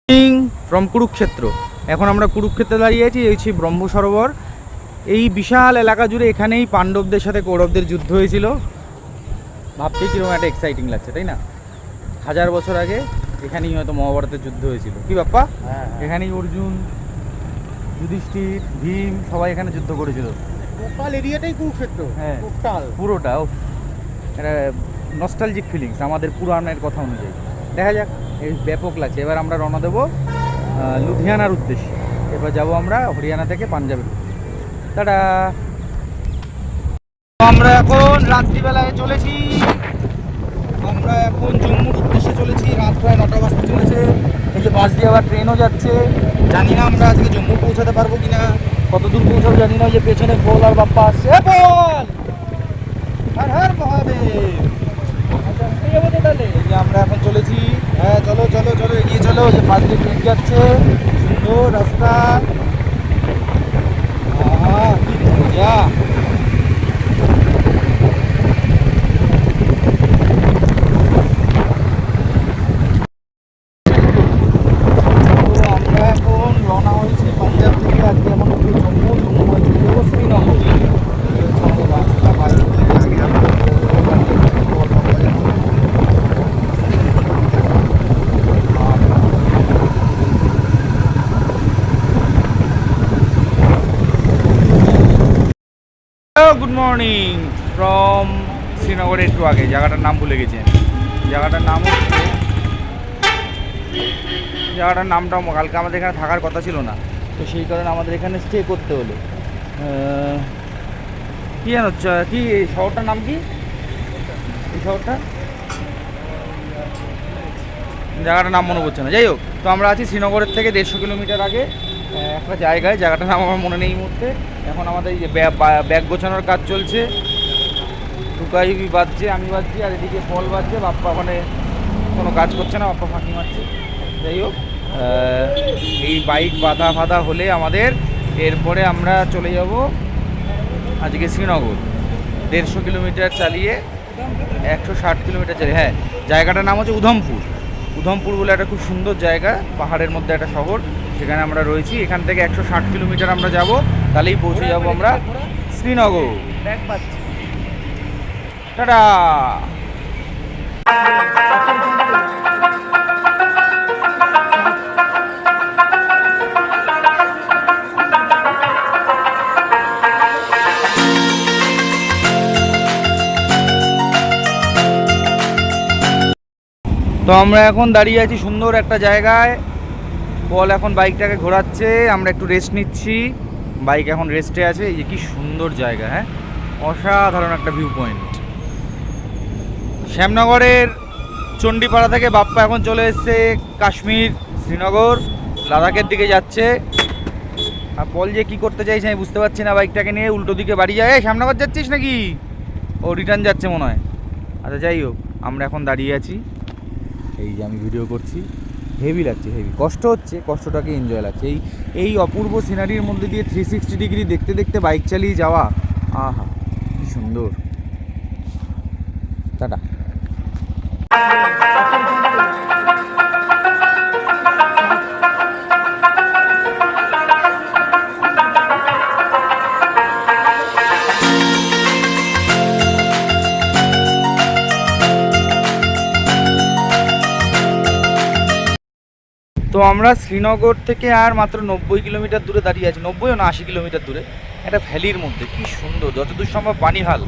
From Kurukshetra. এখন আমরা কুরুক্ষেত্রে দাঁড়িয়ে আছি। এই হচ্ছে ব্রহ্ম সরোবর। এই বিশাল এলাকা জুড়ে এখানেই পাণ্ডবদের সাথে কৌরবদের যুদ্ধ হয়েছিল। ভাবতেই কিরকম একটা এক্সাইটিং লাগছে, তাই না? 1000 বছর আগে এখানেই হয়তো মহাভারতের যুদ্ধ হয়েছিল। কি বাপ্পা? এখানেই অর্জুন, যুধিষ্ঠির, ভীম সবাই এখানে যুদ্ধ করেছিল। টোটাল এরিয়াটাই কুরুক্ষেত্র। হ্যাঁ, টোটাল পুরোটা একটা নস্টালজিক ফিলিংস আমাদের পুরাণের কথা অনুযায়ী। দেখা যাক, এই ব্যাপক লাগছে। এবার আমরা রওনা দেবো লুধিয়ানার উদ্দেশ্যে। এবার যাব আমরা হরিয়ানা থেকে পাঞ্জাবের উদ্দেশ্যে। টাটা। আমরা এখন রাত্রিবেলায় চলেছি। আমরা এখন জম্মুর উদ্দেশ্যে চলেছি। রাত প্রায় 9টা বাজতে চলেছে। এই যে বাস দিয়ে আবার ট্রেনও যাচ্ছে। জানি না আমরা আজকে জম্মু পৌঁছাতে পারবো কিনা, কত দূর পৌঁছাবো জানি না। ওই যে পেছনে পোল আর বাপ্পা আসছে। পোল, হর হর মহাদেব। তাহলে এই যে আমরা এখন চলেছি। হ্যাঁ, চলো চলো চলো, এগিয়ে চলো। যে পাশ দিয়ে ট্রেন যাচ্ছে, সুন্দর রাস্তা। কি মজা। আমরা এখন রওনা হয়েছি পাঞ্জাব থেকে। আজকে এমন জম্মু, জম্মু হয়ে চলে যাবো শ্রীনগর। রাস্তা বাইরে গুড মর্নিং ফ্রম শ্রীনগরের একটু আগে। জায়গাটার নাম ভুলে গেছি আমি। জায়গাটার নাম হচ্ছে, জায়গাটার নামটা কালকে আমাদের এখানে থাকার কথা ছিল না, তো সেই কারণে আমাদের এখানে স্টে করতে হলো। কী জানো কি এই শহরটার নাম কি? এই শহরটা জায়গাটার নাম মনে পড়ছে না। যাই হোক, তো আমরা আছি শ্রীনগরের থেকে 150 কিলোমিটার আগে একটা জায়গায়। জায়গাটার নাম আমার মনে নেই এই মুহূর্তে। এখন আমাদের এই যে ব্যাগ গোছানোর কাজ চলছে। টুকাই বাজছে, আমি বাজছি, আর এদিকে ফল বাজছে। বাপ্পা ওখানে কোনো কাজ করছে না, বাপ্পা ফাঁকি মারছে। যাই হোক, এই বাইক বাধা ফাধা হলে আমাদের এরপরে আমরা চলে যাব আজকে শ্রীনগর। 150 কিলোমিটার চালিয়ে 160 কিলোমিটার চালিয়ে। হ্যাঁ, জায়গাটার নাম হচ্ছে উধমপুর। উধমপুর বলে একটা খুব সুন্দর জায়গা, পাহাড়ের মধ্যে একটা শহর, সেখানে আমরা রয়েছি। এখান থেকে 160 কিলোমিটার আমরা যাব, তাহলেই পৌঁছে যাব আমরা শ্রীনগর। টাটা। তো আমরা এখন দাঁড়িয়ে আছি সুন্দর একটা জায়গায়। বল এখন বাইকটাকে ঘোরাচ্ছে, আমরা একটু রেস্ট নিচ্ছি। বাইক এখন রেস্টে আছে। এই যে কি সুন্দর জায়গা, হ্যাঁ, অসাধারণ একটা ভিউ পয়েন্ট। শ্যামনগরের চণ্ডীপাড়া থেকে বাপ্পা এখন চলে এসছে কাশ্মীর, শ্রীনগর, লাদাখের দিকে যাচ্ছে। আর বল যে কী করতে চাইছে আমি বুঝতে পারছি না। বাইকটাকে নিয়ে উল্টো দিকে বাড়ি যায়। শ্যামনগর যাচ্ছিস নাকি? ও রিটার্ন যাচ্ছে মনে হয়। আচ্ছা, যাই হোক, আমরা এখন দাঁড়িয়ে আছি। এই যে আমি ভিডিও করছি, হেভি লাগছে, হেভি কষ্ট হচ্ছে, কষ্টটাকে এনজয় লাগছে। এই অপূর্ব সিনারির মধ্যে দিয়ে 360 ডিগ্রি দেখতে দেখতে বাইক চালিয়ে যাওয়া, আহা কি সুন্দর। টাটা। তো আমরা শ্রীনগর থেকে আর মাত্র 90 কিলোমিটার দূরে দাঁড়িয়ে আছি। 90ও না, 80 কিলোমিটার দূরে একটা ভ্যালির মধ্যে। কি সুন্দর, যতদূর সম্ভব বানিহাল,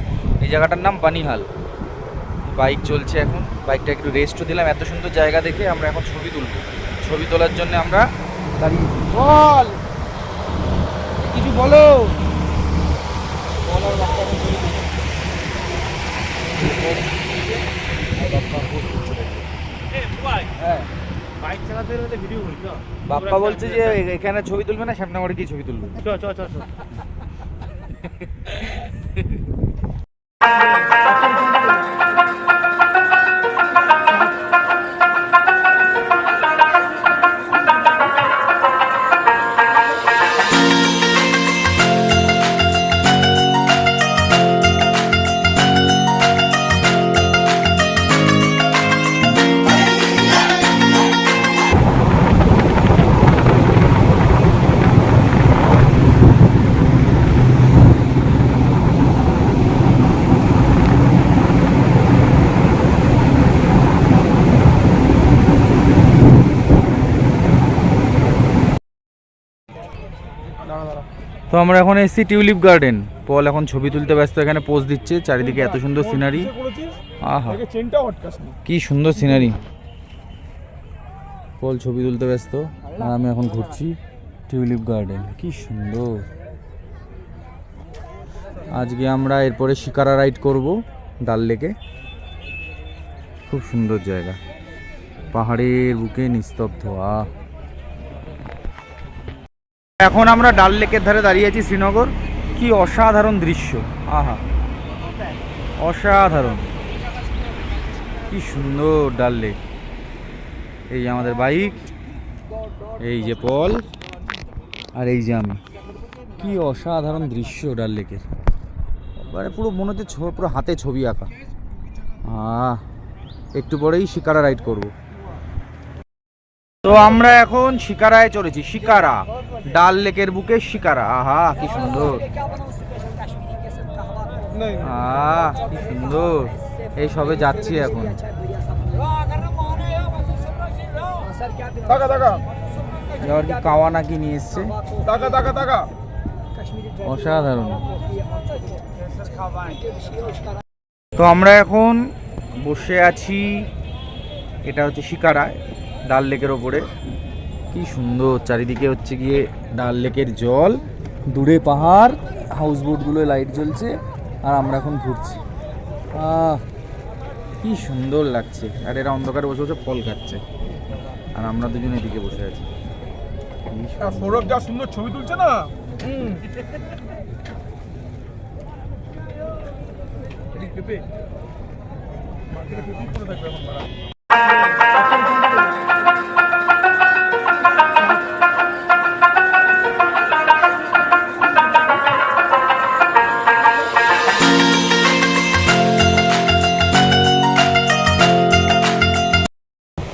এই জায়গাটার নাম বানিহাল। বাইক চলছে এখন, বাইকটা একটু রেস্টও দিলাম। এত সুন্দর জায়গা দেখে আমরা এখন ছবি তুলব। ছবি তোলার জন্য আমরা দাঁড়িয়েছি। বল কিছু, বলো। হ্যাঁ, বাইক চালাতে হলে ভিডিও করি তো। বাপ্পা বলছে যে এখানে ছবি তুলবে না, শ্যামনগরে গিয়ে ছবি তুলবে। চ চ চ চ। তো আমরা এখন এসেছি টিউলিপ গার্ডেন। পল এখন ছবি তুলতে ব্যস্ত, এখানে পোজ দিচ্ছে, চারিদিকে এত সুন্দর সিনারি। আহা কি সুন্দর সিনারি। পল ছবি তুলতে ব্যস্ত আর আমি এখন ঘুরছি টিউলিপ গার্ডেন, কি সুন্দর। আজকে আমরা এরপরে শিকারা রাইড করব ডাল লেকে। খুব সুন্দর জায়গা, পাহাড়ের বুকে নিস্তব্ধ। এখন আমরা ডাল লেকের ধারে দাঁড়িয়ে আছি শ্রীনগর। কি অসাধারণ দৃশ্য, আহা অসাধারণ, কি সুন্দর ডাল লেক। এই যে আমাদের বাইক, এই যে পল, আর এই যে আমি। কি অসাধারণ দৃশ্য ডাল লেকের, এবারে পুরো মনে হচ্ছে পুরো হাতে ছবি আঁকা। একটু পরেই শিকারা রাইড করব। তো আমরা এখন শিকারায় চলেছি, শিকারা ডাল লেকের বুকে শিকারা। আহা কি সুন্দর, কি সুন্দর। এই সবে যাচ্ছি এখন। কি কাওয়া নাকি নিয়ে এসছে, অসাধারণ। তো আমরা এখন বসে আছি, এটা হচ্ছে শিকারায় ডাল লেকের ওপরে। কি সুন্দর, চারিদিকে হচ্ছে গিয়ে ডাল লেকের জল, দূরে পাহাড়, হাউস বোটগুলো লাইট জ্বলছে, আর আমরা এখন ঘুরছি। কি সুন্দর লাগছে। আর এরা অন্ধকারে বসে বসে ফল খাচ্ছে, আর আমরা দুজন এদিকে বসে আছি। সৌরভ যা সুন্দর ছবি তুলছে না।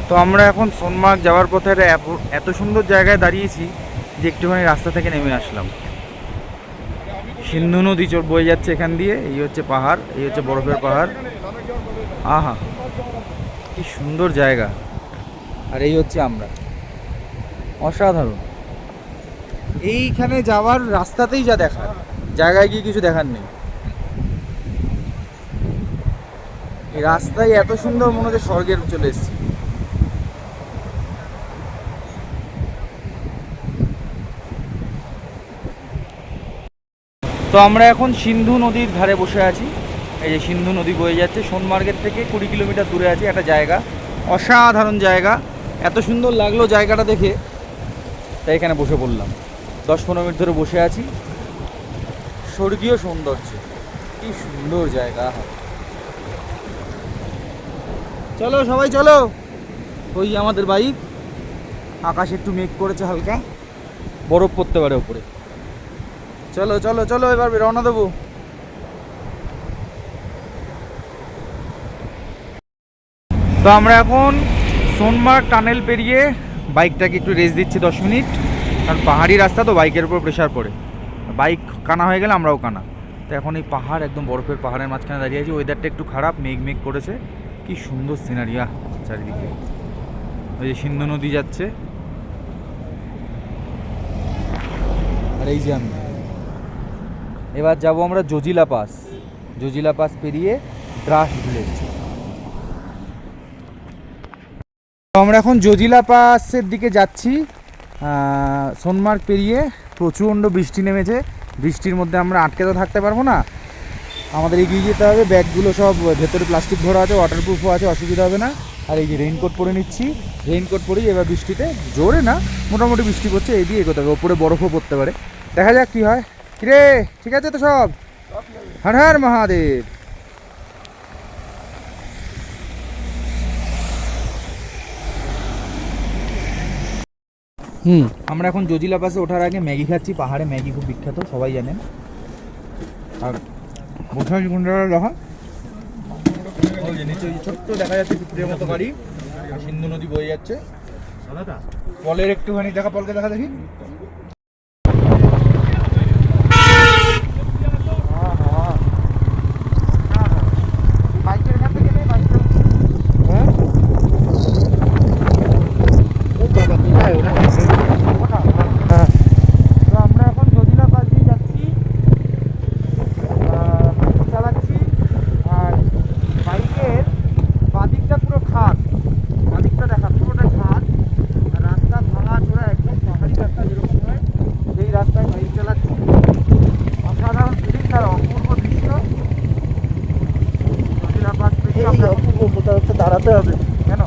তো আমরা এখন সোনমার্গ যাওয়ার পথে এত সুন্দর জায়গায় দাঁড়িয়েছি যে একটুখানি রাস্তা থেকে নেমে আসলাম। সিন্ধু নদী বয়ে যাচ্ছে এখান দিয়ে। এই হচ্ছে পাহাড়, এই হচ্ছে বরফের পাহাড়। আহা কি সুন্দর জায়গা। আর এই হচ্ছে আমরা, অসাধারণ। এইখানে যাওয়ার রাস্তাতেই যা দেখার, জায়গায় গিয়ে কিছু দেখার নেই। এই রাস্তায় এত সুন্দর, মনে হচ্ছে স্বর্গের চলে এসেছি। তো আমরা এখন সিন্ধু নদীর ধারে বসে আছি। এই যে সিন্ধু নদী বয়ে যাচ্ছে, সোনমার্গের থেকে 20 কিলোমিটার দূরে আছে একটা জায়গা, অসাধারণ জায়গা। এত সুন্দর লাগলো জায়গাটা দেখে, তাই এখানে বসে পড়লাম। 10-15 মিনিট ধরে বসে আছি। স্বর্গীয় সৌন্দর্য, কি সুন্দর জায়গা। চলো সবাই চলো। ওই আমাদের বাইক, আকাশ একটু মেঘ করেছে হালকা, বরফ পড়তে পারে ওপরে। চলো চলো চলো, এবার রওনা দেবো। তো আমরা এখন সোনমার্গ টানেল পেরিয়ে বাইকটাকে একটু রেস্ট দিচ্ছি 10 মিনিট, কারণ পাহাড়ি রাস্তা তো বাইকের উপর প্রেশার পড়ে। বাইক কানা হয়ে গেলে আমরাও কানা। তো এখন এই পাহাড়, একদম বরফের পাহাড়ের মাঝখানে দাঁড়িয়ে আছি। ওয়েদারটা একটু খারাপ, মেঘ মেঘ করেছে। কি সুন্দর সিনারি চারিদিকে। ওই যে সিন্ধু নদী যাচ্ছে, আর এই যে আমি। এবার যাব আমরা জজিলা পাস। জজিলা পাস পেরিয়ে দ্রাস ভিলেজ। আমরা এখন জজিলা পাসের দিকে যাচ্ছি। সোনমার্গ পেরিয়ে প্রচণ্ড বৃষ্টি নেমেছে। বৃষ্টির মধ্যে আমরা আটকে তো থাকতে পারবো না, আমাদের এগিয়ে যেতে হবে। ব্যাগগুলো সব ভেতরে প্লাস্টিক ভরা আছে, ওয়াটারপ্রুফও আছে, অসুবিধা হবে না। আর এই যে রেইনকোট পরে নিচ্ছি। রেইনকোট পরেই এবার বৃষ্টিতে, জোরে না মোটামুটি বৃষ্টি পড়ছে, এই দিয়ে এগোতে হবে। ওপরে বরফও পড়তে পারে, দেখা যাক কী হয়। কিরে ঠিক আছে তো সব? হর হর মহাদেব। আমরা এখন জজিলা পাসে ওঠার আগে ম্যাগি খাচ্ছি। পাহাড়ে ম্যাগি খুব বিখ্যাত, সবাই জানেন। আর বসে আছি কোনটা দেখা, ওই যে নিচে ছোট্ট দেখা যাচ্ছে পিঁপড়ের মতো বাড়ি, সিন্ধু নদী বয়ে যাচ্ছে। পলের একটুখানি দেখা, পলকে দেখা দেখি। তো আমরা এখন জজিলা পাস দিয়ে নামাতে হবে। কেন?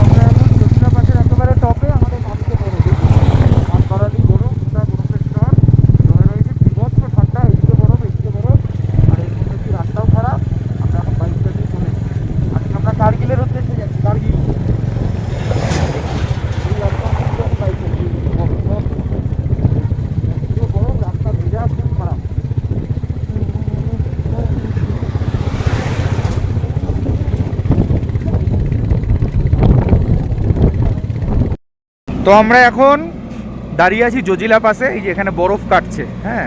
আমরা এখন জোসরা পাশের একেবারে টপে, আমাদের বাড়িতে বরফ, হাত বাড়ালেই বরফ, ওটা বরফের স্তর জমে রয়েছে, বিভৎস ঠান্ডা, এইদিকে বরফ এইদিকে বরফ, আর এর মধ্যে কি রাস্তাও খারাপ। আমরা এখন বাইকটা দিয়ে চলে এসেছি। আজকে আমরা কার্গিলের উদ্দেশ্যে যাচ্ছি, কার্গিল। এই রাস্তার মধ্যে আমি বাইক চালাচ্ছি, বরফ, পুরো বরফ, রাস্তা ভেজা, খুব খারাপ। তো আমরা এখন দাঁড়িয়ে আছি জজিলা পাশে, এই যে এখানে বরফ কাটছে, হ্যাঁ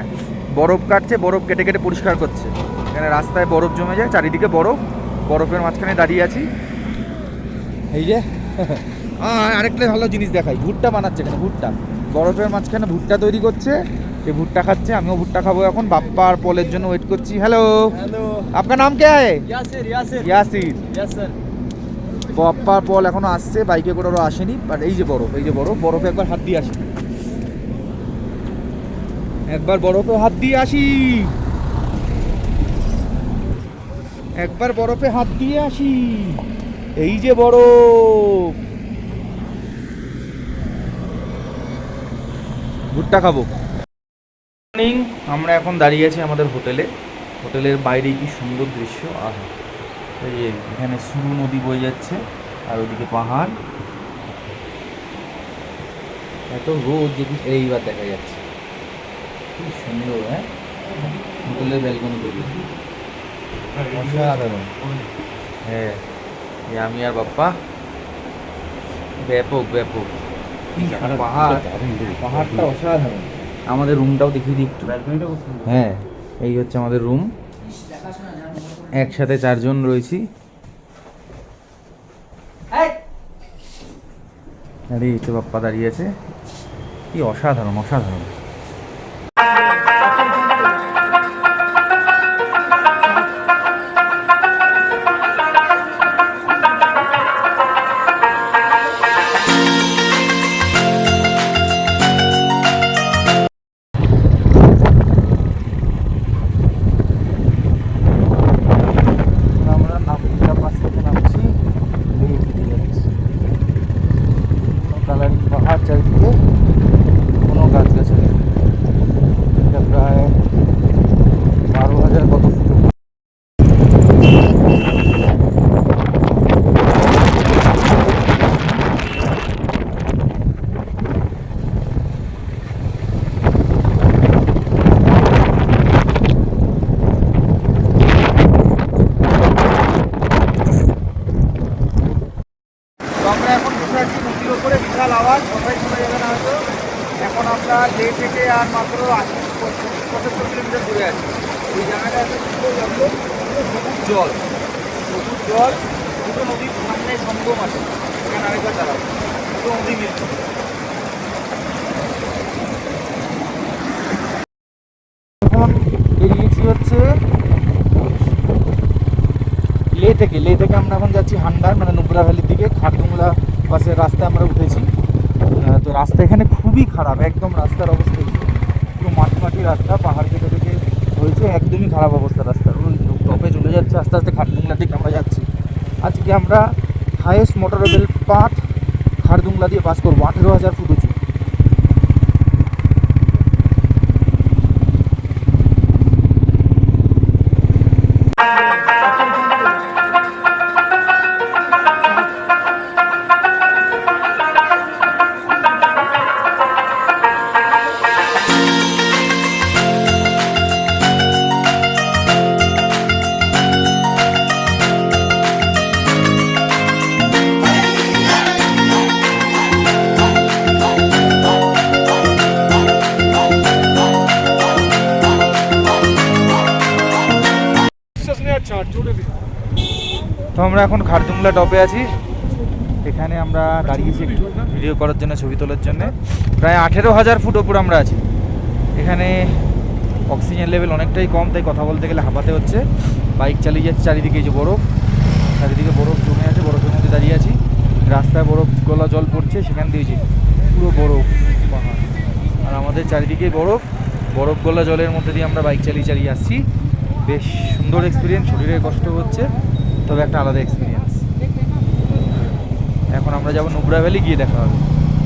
বরফ কাটছে, বরফ কেটে কেটে পরিষ্কার করছে। এখানে রাস্তায় বরফ জমে যায়, চারিদিকে বরফ, বরফের মাঝখানে দাঁড়িয়ে আছি। এই যে আরেকটা ভালো জিনিস দেখাই, ভুট্টা বানাচ্ছে এখানে, ভুট্টা বরফের মাঝখানে ভুট্টা তৈরি করছে, এই ভুট্টা খাচ্ছে, আমিও ভুট্টা খাবো এখন। বাপ্পা আর পলের জন্য ওয়েট করছি। হ্যালো, हेलो আপনার নাম কে है? यासिर यासिर ইয়াসির। Yes sir. বাপ্পা আর পল এখনো আসছে, বাইকে করে ওরা আসেনি। আর এই যে বরফ, এই যে বরফ, বরফে একবার হাত দিয়ে আসি, একবার বরফে হাত দিয়ে আসি, একবার বরফে হাত দিয়ে আসি। এই যে বরফ, ভুট্টা খাবো। মর্নিং, আমরা এখন দাঁড়িয়ে আছি আমাদের হোটেলে। হোটেলের বাইরে কি সুন্দর দৃশ্য, আহা! এই যে এখানে সুরু নদী বয়ে যাচ্ছে, আর ওইদিকে পাহাড়, এত রোদ যে এইবার দেখা যাচ্ছে, কি সুন্দর। হ্যাঁ, হোটেলের ব্যালকনি থেকে অসাধারণ। হ্যাঁ, এই আমি আর বাপ্পা, ব্যাপক ব্যাপক পাহাড়, পাহাড়টা অসাধারণ। আমাদের রুমটাও দেখিয়ে দিই একটু। হ্যাঁ, এই হচ্ছে আমাদের রুম, একসাথে 4 জন রয়েছি। আরে এই তো বাপ্পা দাঁড়িয়ে আছে, কি অসাধারণ অসাধারণ। আমরা নামটা পাশ থেকে নামছি, কালারিং পাহাড় চারিদিকে, কোনো গাছগাছালি নেই। এটা প্রায় 12,000 কত ফুট। তো আমরা এখন বসে আছি নদীর ওপরে, বিশাল আওয়াজ, সবাই শোনা যাবে না হয়তো। এখন আমরা লে থেকে আর মাত্র 80-75 কিলোমিটার দূরে আছি। এই জায়গাটা এত সুন্দর লাগলো, প্রচুর জল, প্রচুর জল, দুটো নদীর সামনে সঙ্গম আছে। এখানে আরেকবার দাঁড়াবো, দুটো নদী মিলছে। এখন বেরিয়েছি হচ্ছে লে থেকে, লে থেকে আমরা এখন যাচ্ছি হান্ডার, মানে নুব্রা ভ্যালির দিকে। খারদুংলা বাসের রাস্তায় আমরা উঠেছি। তো রাস্তা এখানে খুবই খারাপ, একদম রাস্তার অবস্থা পুরো মাটি মাটি রাস্তা, পাহাড় কেটে কেটে হয়েছে, একদমই খারাপ অবস্থা রাস্তার। ওই টপে চলে যাচ্ছে আস্তে আস্তে, খারদুংলার দিকে আমরা যাচ্ছি। আজকে আমরা হাইয়েস্ট মোটরেবল পাথ খারদুংলা দিয়ে পাস করবো, 18,000 ফুট উঁচু। তো আমরা এখন খারদুংলা টপে আছি, এখানে আমরা দাঁড়িয়েছি একটু ভিডিও করার জন্য, ছবি তোলার জন্য। প্রায় 18,000 ফুট ওপর আমরা আছি। এখানে অক্সিজেন লেভেল অনেকটাই কম, তাই কথা বলতে গেলে হাঁপাতে হচ্ছে। বাইক চালিয়ে যাচ্ছে, চারিদিকে এই যে বরফ, চারিদিকে বরফ জমে আছে, বরফের মধ্যে দাঁড়িয়ে আছি। রাস্তায় বরফ গলা জল পড়ছে, সেখান দিয়ে যে পুরো বরফ পাহাড়, আর আমাদের চারিদিকে বরফ, বরফ গলা জলের মধ্যে দিয়ে আমরা বাইক চালিয়ে চালিয়ে আসছি। বেশ সুন্দর এক্সপিরিয়েন্স, শরীরে কষ্ট হচ্ছে, তবে একটা আলাদা এক্সপিরিয়েন্স। এখন আমরা যাবো নুব্রা ভ্যালি, গিয়ে দেখা হবে।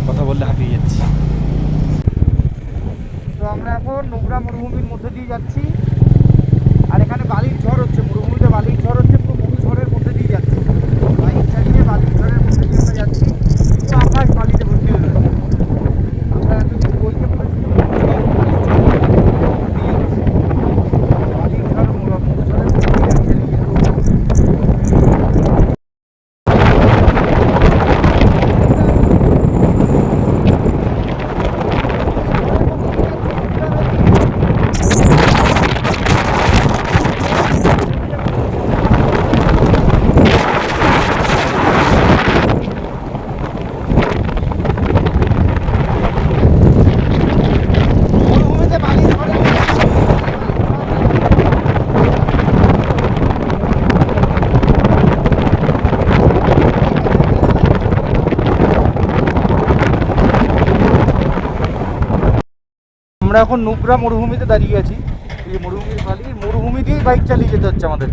কথা বললে হাঁপিয়ে যাচ্ছি। তো আমরা এখন নুব্রা মরুভূমির মধ্যে দিয়ে যাচ্ছি, আর এখানে বালির ঝড় হচ্ছে, মরুভূমিতে বালির ঝড় হচ্ছে, পুরো মরু ঝড়ের মধ্যে দিয়ে যাচ্ছি। বাইক চালিয়ে বালির ঝড়ের মধ্যে দিয়ে আমরা যাচ্ছি, পুরো আকাশ বালিতে ভর্তি হয়ে রয়েছে। আমরা এতদিন বইতে পড়েছি বালির ঝড়, মরু ঝড়ের মধ্যে দিয়ে যাচ্ছি। আমরা এখন নুব্রা মরুভূমিতে দাঁড়িয়ে আছি। এই মরুভূমির বালি, মরুভূমি দিয়েই বাইক চালিয়ে যেতে হচ্ছে আমাদের।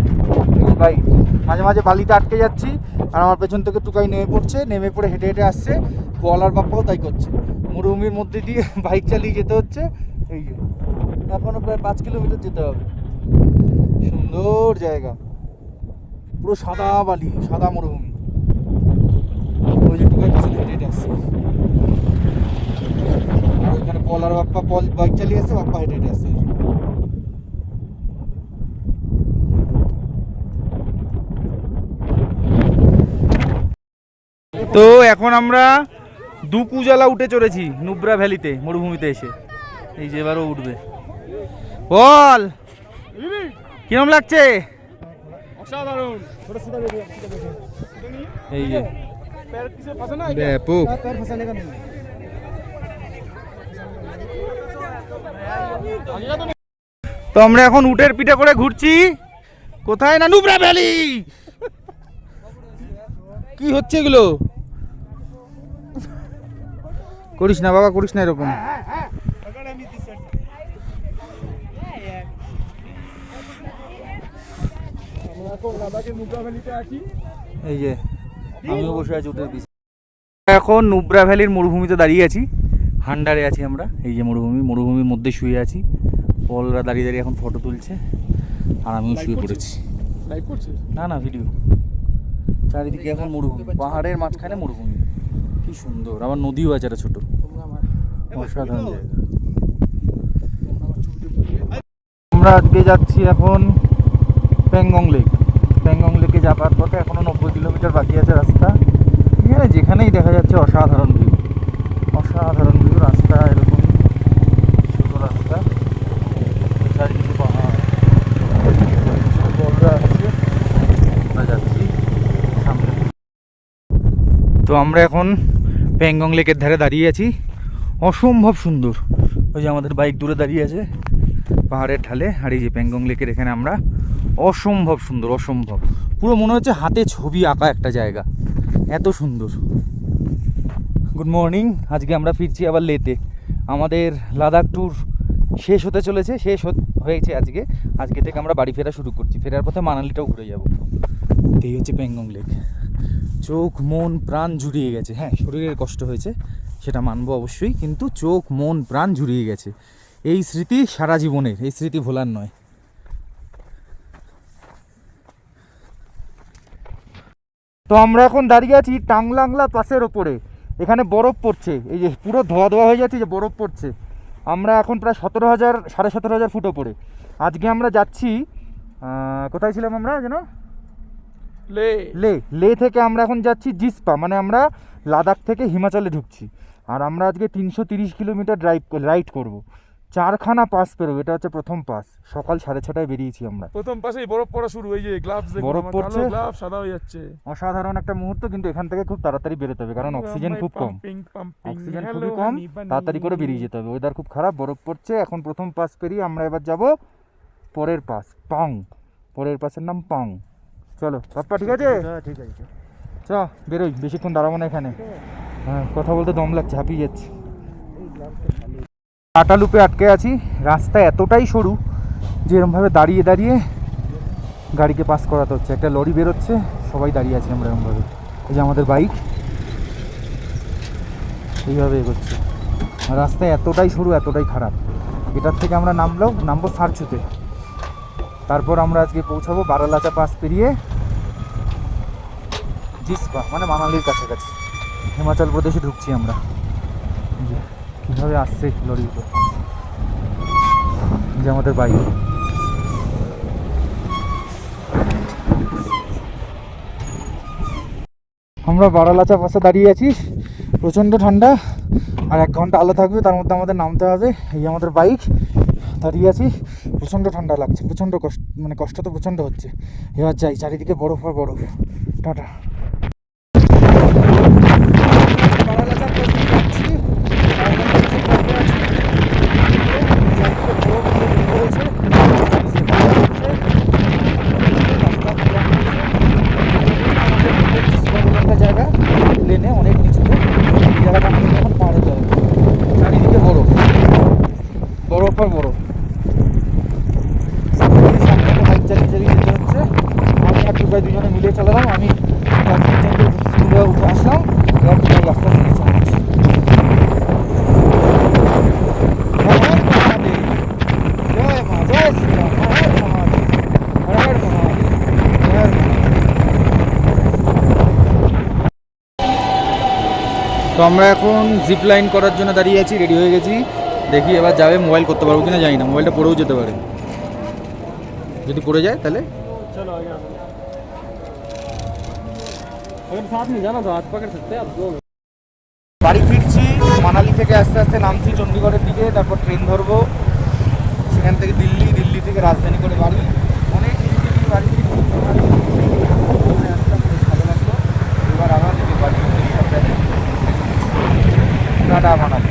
এই বাইক মাঝে মাঝে বালিতে আটকে যাচ্ছি, আর আমার পেছন থেকে টুকাই নেমে পড়ছে, নেমে পড়ে হেঁটে হেঁটে আসছে। বলার বাপ্পাও তাই করছে, মরুভূমির মধ্যে দিয়ে বাইক চালিয়ে যেতে হচ্ছে। এই যে এখনও প্রায় 5 কিলোমিটার যেতে হবে। সুন্দর জায়গা, পুরো সাদা বালি, সাদা মরুভূমি। ওই যে টুকাই পেছনে হেঁটে হেঁটে আসছে। ওইখানে পল আর বাপ্পা, পল বাইক চালিয়ে আসছে, বাপ্পা হেঁটে হেঁটে আসছে। তো এখন আমরা দুকুজালা উঠে চলেছি নুব্রা ভ্যালিতে, মরুভূমিতে এসে। এই যে এবারও উঠবে। বল কিরম লাগছে? অসাধারণ। এই যে তো আমরা এখন উটের পিঠে করে ঘুরছি। কোথায় না? নুব্রা ভ্যালি। কি হচ্ছে এগুলো? করিস না বাবা, করিস না এরকম। এই যে আমিও বসে আছি উটের পিছে। এখন নুব্রা ভ্যালির মরুভূমিতে দাঁড়িয়ে আছি, হান্ডারে আছি আমরা। এই যে মরুভূমি, মরুভূমির মধ্যে শুয়ে আছি। পলরা দাঁড়িয়ে দাঁড়িয়ে এখন ফটো তুলছে, আর আমিও শুয়ে পড়েছি। না না, ভিডিও। চারিদিকে এখন মরুভূমি, পাহাড়ের মাঝখানে মরুভূমি। কি সুন্দর, আবার নদীও আছে একটা ছোট। অসাধারণ জায়গা। আমরা আজকে যাচ্ছি এখন প্যাংগং লেক। প্যাংগং লেকে যাবার পথে এখনো 90 কিলোমিটার বাকি আছে রাস্তা। এখানে যেখানেই দেখা যাচ্ছে অসাধারণ ভিউ, অসাধারণ ভিউ। রাস্তা এরকম ছোট রাস্তা, চারিদিকে পাহাড়, বলরা আছে। আমরা যাচ্ছি সামনে। তো আমরা এখন প্যাংগং লেকের ধারে দাঁড়িয়ে আছি। অসম্ভব সুন্দর। ওই যে আমাদের বাইক দূরে দাঁড়িয়ে আছে পাহাড়ের ঢালে, আর এই যে প্যাংগং লেকের এখানে আমরা। অসম্ভব সুন্দর, অসম্ভব। পুরো মনে হচ্ছে হাতে ছবি আঁকা একটা জায়গা, এত সুন্দর। Good morning. আজকে আমরা ফিরছি আবার লেতে। আমাদের লাদাখ ট্যুর শেষ হতে চলেছে, হয়েছে আজকে। আজকে থেকে আমরা বাড়ি ফেরা শুরু করছি। ফেরার পথে মানালিটাও ঘুরে যাব। এই হচ্ছে প্যাংগং লেক। চোখ মন প্রাণ জুড়িয়ে গেছে। হ্যাঁ, শরীরের কষ্ট হয়েছে, সেটা মানবো অবশ্যই, কিন্তু চোখ মন প্রাণ জুড়িয়ে গেছে। এই স্মৃতি সারা জীবনের, এই স্মৃতি ভোলার নয়। তো আমরা এখন দাঁড়িয়ে আছি টাংলাংলা পাসের ওপরে। এখানে বরফ পড়ছে, এই যে পুরো ধোয়া ধোয়া হয়ে যাচ্ছে, যে বরফ পড়ছে। আমরা এখন প্রায় 17,000 17,500 ফুট ওপরে। আজকে আমরা যাচ্ছি, কোথায় ছিলাম আমরা যেন? লে থেকে আমরা এখন যাচ্ছি জিসপা, মানে আমরা লাদাখ থেকে হিমাচলে ঢুকছি। আর আমরা আজকে 330 কিলোমিটার রাইড করব। 4খানা পাস পেরোবো। এটা হচ্ছে প্রথম পাস। সকাল 6:30টায় বেরিয়েছি আমরা। প্রথম পাসেই বরফ পড়া শুরু। এই যে গ্লাভস দেখুন, বরফ পড়ছে, গ্লাভস সাদা হয়ে যাচ্ছে। অসাধারণ একটা মুহূর্ত, কিন্তু এখান থেকে খুব তাড়াতাড়ি বেরোতে হবে, কারণ অক্সিজেন খুব কম। অক্সিজেন খুবই কম, তাড়াতাড়ি করে বেরিয়ে যেতে হবে। ওয়েদার খুব খারাপ, বরফ পড়ছে। এখন প্রথম পাস পেরিয়ে আমরা এবার যাব পরের পাস, পাং। পরের পাসের নাম পাং। চলো পাপ্পা, ঠিক আছে? ঠিক আছে, চ বেরোই, বেশিক্ষণ দাঁড়াবো না এখানে। হ্যাঁ, কথা বলতে দম লাগছে, হাঁপিয়ে যাচ্ছি। টাটা লুপে আটকে আছি। রাস্তা এতটাই সরু যে এরমভাবে দাঁড়িয়ে দাঁড়িয়ে গাড়িকে পাস করাতে হচ্ছে। একটা লরি বেরোচ্ছে, সবাই দাঁড়িয়ে আছি আমরা এরমভাবে। এই যে আমাদের বাইক, এইভাবে এগোচ্ছে। আর রাস্তায় এতটাই সরু, এতটাই খারাপ। এটার থেকে আমরা নামবো সারচুতে। তারপর আমরা আজকে পৌঁছাবো বারালাচা পাস পেরিয়ে জিসপা, মানে মানালির কাছাকাছি। হিমাচল প্রদেশে ঢুকছি আমরা। যে কীভাবে আসছে লরিগুলো, যে আমাদের বাইক। আমরা বারালাচা পাশে দাঁড়িয়ে আছি, প্রচণ্ড ঠান্ডা, আর 1 ঘন্টা আলো থাকবে, তার মধ্যে আমাদের নামতে হবে। এই আমাদের বাইক, দাঁড়িয়ে আছি, প্রচণ্ড ঠান্ডা লাগছে, প্রচণ্ড কষ্ট, মানে কষ্ট তো প্রচণ্ড হচ্ছে। এবার যাই, চারিদিকে বরফ আর বরফ। টাটা। বারালাচা পৌঁছে যাচ্ছি, আর এখন হচ্ছে পথে আছি। চারিদিকে বরফ দিয়ে ঢেকে রয়েছে, রাস্তা খোলা হয়েছে। একটা জায়গা প্লেনে অনেক নিচুতে, এই জায়গাটা আমাদের এখন পার হতে হবে। চারিদিকে বরফ, বরফ আর বরফ। বাইক চালিয়ে চালিয়ে যেতে হচ্ছে। আমি আর দুবাই দুজনে মিলে চালালাম। আমি উঠে আসলাম, এবার দুবাই রাস্তা নিয়ে চালাচ্ছি। জয় মা, জয় শ্রীরাম, হর হর মহাদেব, হর হর মহাদেব, হর হর মহাদেব। তো আমরা এখন জিপ লাইন করার জন্য দাঁড়িয়ে আছি, রেডি হয়ে গেছি। দেখি এবার যাবে, মোবাইল করতে পারবো কিনা জানি না, মোবাইলটা পড়েও যেতে পারে। যদি পড়ে যায় তাহলে चलो आगे अगर साथ में जाना तो हाथ पकड़ सकते हैं आप दो। বাড়ি ফিরছি, মানালি থেকে আস্তে আস্তে নামছি চণ্ডীগড়ের দিকে, তারপর ট্রেন ধরবো, সেখান থেকে দিল্লি, দিল্লি থেকে রাজধানী করে বাড়ি। অনেক দিল্লি বাড়ি ফিরছি, ভালো লাগলো। এবার আবার বাড়ি টাটা মানালি।